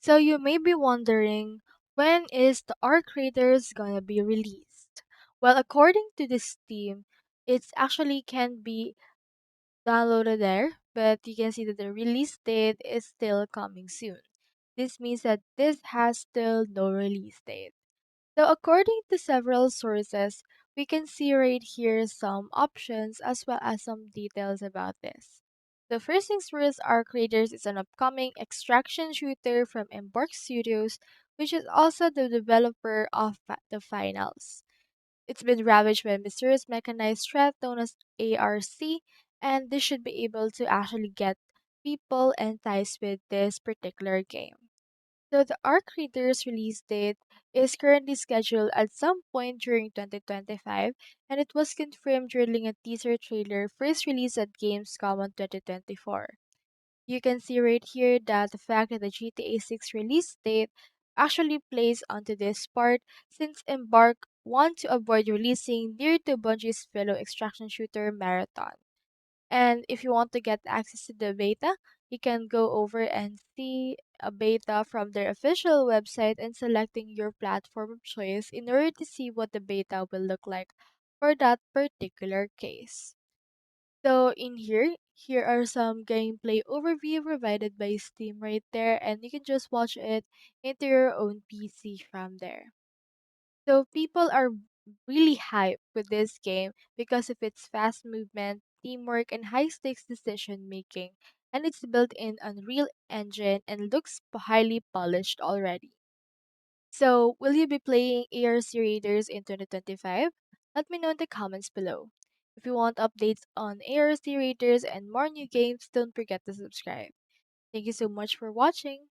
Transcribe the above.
So you may be wondering, when is the Arc Raiders gonna be released? Well, according to the Steam, it's actually can be downloaded there, but you can see that the release date is still coming soon. This means that this has still no release date. So according to several sources, we can see right here some options as well as some details about this. The first things first, Arc Raiders is an upcoming extraction shooter from Embark Studios, which is also the developer of the finals. It's been ravaged by a mysterious mechanized threat known as ARC, and this should be able to actually get people enticed with this particular game. So the Arc Reader's release date is currently scheduled at some point during 2025, and it was confirmed during a teaser trailer first released at Gamescom on 2024. You can see right here that the fact that the GTA 6 release date actually plays onto this part since Embark want to avoid releasing near to Bungie's fellow extraction shooter Marathon. And if you want to get access to the beta, you can go over and see a beta from their official website and selecting your platform of choice in order to see what the beta will look like for that particular case. So in here are some gameplay overview provided by Steam right there, and you can just watch it into your own PC from there. So people are really hyped with this game because of its fast movement, teamwork, and high stakes decision making, and it's built in Unreal Engine and looks highly polished already. So, will you be playing ARC Raiders in 2025? Let me know in the comments below. If you want updates on ARC Raiders and more new games, don't forget to subscribe. Thank you so much for watching.